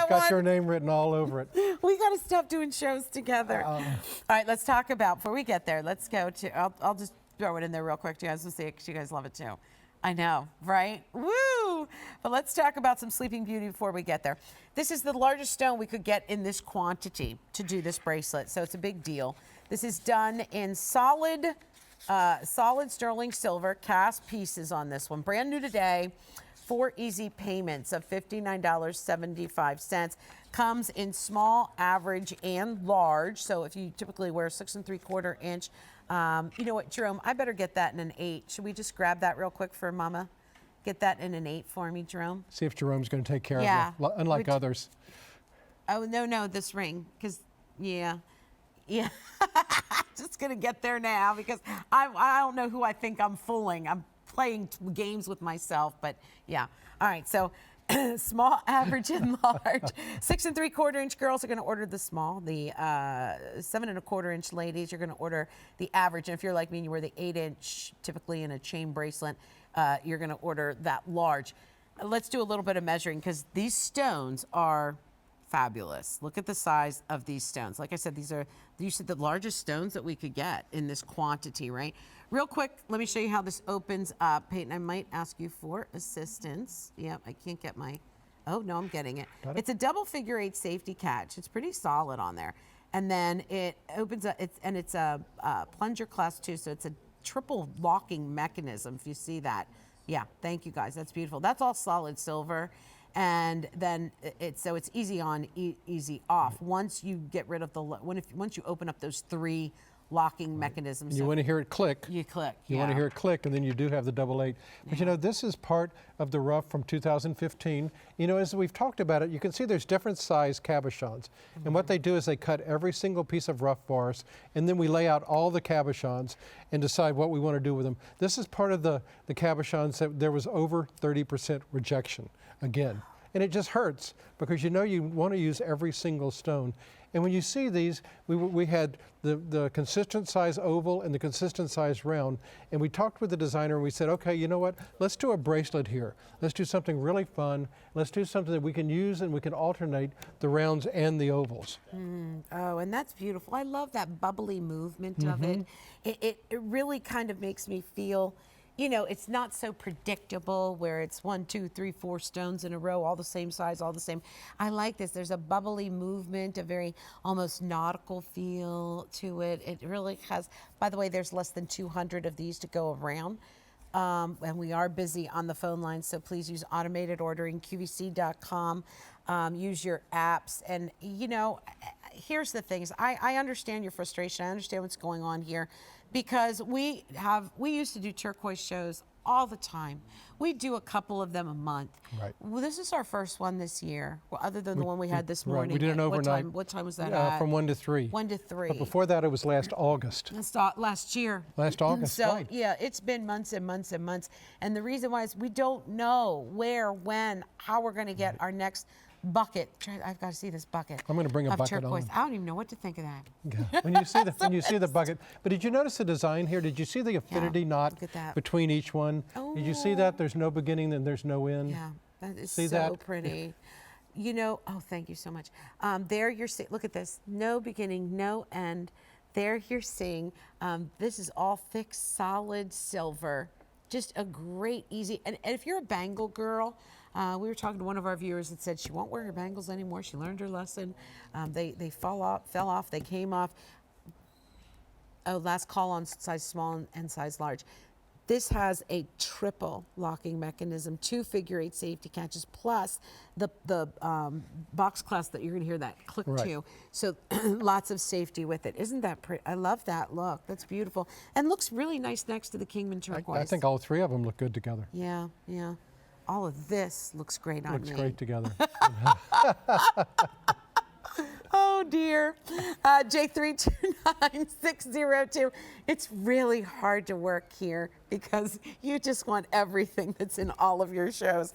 got your name written all over it. We got to stop doing shows together. All right, let's talk about, before we get there, let's go to, I'll just throw it in there real quick. You guys will see it because you guys love it too. I know, right? Woo! But let's talk about some Sleeping Beauty before we get there. This is the largest stone we could get in this quantity to do this bracelet, so it's a big deal. This is done in solid sterling silver, cast pieces on this one. Brand new today, 4 easy payments of $59.75. Comes in small, average, and large. So if you typically wear 6 3/4 inch, you know what, Jerome, I better get that in an 8. Should we just grab that real quick for Mama? Get that in an 8 for me, Jerome. See if Jerome's going to take care of you, unlike others. Oh, no, this ring, because, yeah. Just going to get there now because I don't know who I think I'm fooling. I'm playing games with myself, but yeah. All right, so small, average, and large. 6 3/4 inch girls are going to order the small. The 7 1/4 inch ladies, you're going to order the average. And if you're like me and you wear the 8 inch, typically in a chain bracelet, you're going to order that large. Let's do a little bit of measuring because these stones are fabulous. Look at the size of these stones. Like I said, these are the largest stones that we could get in this quantity, right? Real quick, let me show you how this opens up. Peyton, I might ask you for assistance. Yep, I can't get my, oh no, I'm getting it. It's a double figure 8 safety catch. It's pretty solid on there. And then it opens up, it's a plunger class 2, so it's a triple locking mechanism, if you see that. Yeah, thank you guys, that's beautiful. That's all solid silver. And then it's easy on, easy off. Once you get rid of once you open up those 3 locking mechanisms. You want to hear it click. You click. You want to hear it click, and then you do have the double 8. But you know, this is part of the rough from 2015. You know, as we've talked about it, you can see there's different size cabochons. And what they do is they cut every single piece of rough bars, and then we lay out all the cabochons and decide what we want to do with them. This is part of the cabochons that there was over 30% rejection again. And it just hurts because you know you want to use every single stone. And when you see these, we had the consistent size oval and the consistent size round, and we talked with the designer and we said, okay, you know what, let's do a bracelet here. Let's do something really fun. Let's do something that we can use and we can alternate the rounds and the ovals. Oh, and that's beautiful. I love that bubbly movement of it. It really kind of makes me feel, you know, it's not so predictable where it's 1, 2, 3, 4 stones in a row, all the same size, all the same. I like this. There's a bubbly movement, a very almost nautical feel to it. It really has, by the way, there's less than 200 of these to go around. And we are busy on the phone line, so please use automated ordering, QVC.com. Use your apps. And, you know, here's the things. I understand your frustration. I understand what's going on here. Because we used to do turquoise shows all the time. We do a couple of them a month. Right. Well, this is our first one this year, well, other than the one we had this morning. We did an overnight. What time was that at? From 1 to 3. 1 to 3. But before that, it was last August. Last year. Last August, so, right. yeah, it's been months and months and months. And the reason why is we don't know where, when, how we're going to get our next bucket. I've got to see this bucket. I'm going to bring a bucket turquoise. on. I don't even know what to think of that. Yeah. When you see the bucket, but did you notice the design here? Did you see the affinity knot between each one? Oh. Did you see that? There's no beginning and there's no end. Yeah, that is see so that? pretty. You know, oh, thank you so much. There you're seeing, look at this, no beginning, no end. There you're seeing, this is all fixed solid silver. Just a great, easy, and if you're a bangle girl, we were talking to one of our viewers that said she won't wear her bangles anymore. She learned her lesson. They fell off, they came off. Oh, last call on size small and size large. This has a triple locking mechanism, 2 figure 8 safety catches, plus the box clasp that you're going to hear that click to. So lots of safety with it. Isn't that pretty? I love that look. That's beautiful. And looks really nice next to the Kingman turquoise. I think all 3 of them look good together. Yeah, yeah. All of this looks great on me. Looks great together. Oh dear. J329602. It's really hard to work here because you just want everything that's in all of your shows.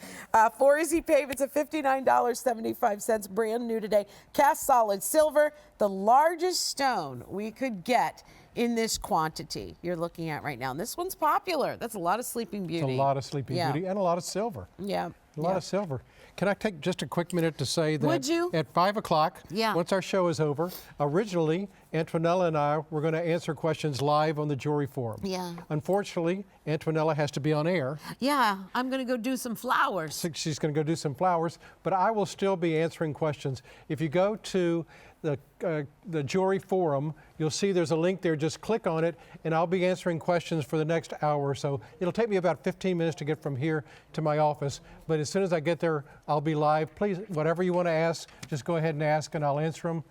4 easy payments of $59.75, brand new today. Cast solid silver, the largest stone we could get in this quantity you're looking at right now. And this one's popular. That's a lot of Sleeping Beauty. It's a lot of Sleeping Beauty and a lot of silver. Yeah. A lot of silver. Can I take just a quick minute to say that Would you? at 5 o'clock, Yeah. once our show is over, originally, Antonella and I were going to answer questions live on the Jewelry Forum. Yeah. Unfortunately, Antonella has to be on air. Yeah, I'm going to go do some flowers. So she's going to go do some flowers, but I will still be answering questions. If you go to the Jewelry Forum, you'll see there's a link there. Just click on it, and I'll be answering questions for the next hour or so. It'll take me about 15 minutes to get from here to my office, but as soon as I get there, I'll be live. Please, whatever you want to ask, just go ahead and ask, and I'll answer them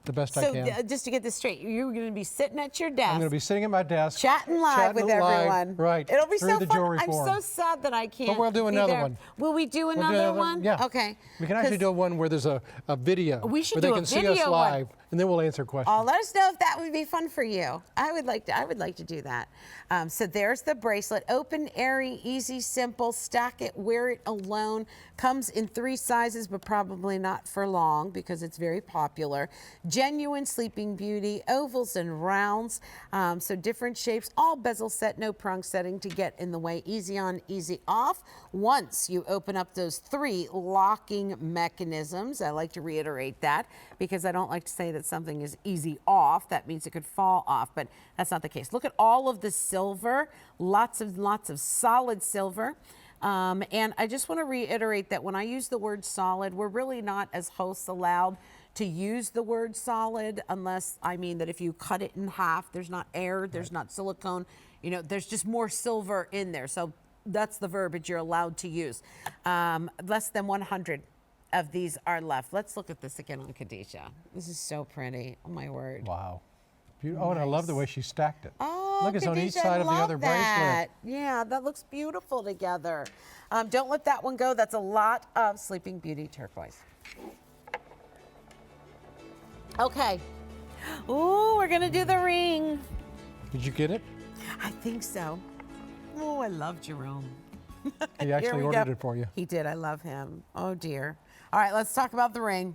the best I can. So just to get this straight, you're going to be sitting at your desk. I'm going to be sitting at my desk. Chatting live with everyone. Right. It'll be through so the fun. Jewelry I'm Forum. so sad that I can't. But we'll do be another there. one. Will we do We'll do another one? Yeah. Okay. We can actually do one where there's a video. We should where do they a can see us video live, one. and then we'll answer questions. Oh, let us know if that would be fun for you. I would like to do that. So there's the bracelet. Open, airy, easy, simple. Stack it, wear it alone. Comes in 3 sizes, but probably not for long because it's very popular. Genuine Sleeping Beauty, ovals and rounds. So different shapes, all bezel set, no prong setting to get in the way. Easy on, easy off. Once you open up those 3 locking mechanisms, I like to reiterate that because I don't like to say that something is easy off. That means it could fall off, but that's not the case. Look at all of the silver, lots of solid silver. And I just want to reiterate that when I use the word solid, we're really not as hosts allowed to use the word solid unless I mean that if you cut it in half, there's not air, there's not silicone, there's just more silver in there. So that's the verbiage you're allowed to use. Less than 100 of these are left. Let's look at this again on Khadijah. This is so pretty. Oh my word. Wow. Oh, and I love the way she stacked it. Oh, look, it's on each Khadijah, side I of the other love that. bracelet. Yeah, that looks beautiful together. Don't let that one go. That's a lot of Sleeping Beauty turquoise. Okay. Ooh, we're gonna do the ring. Did you get it? I think so. Oh, I love Jerome. He actually Here we ordered go. it for you. He did. I love him. Oh dear. All right, let's talk about the ring.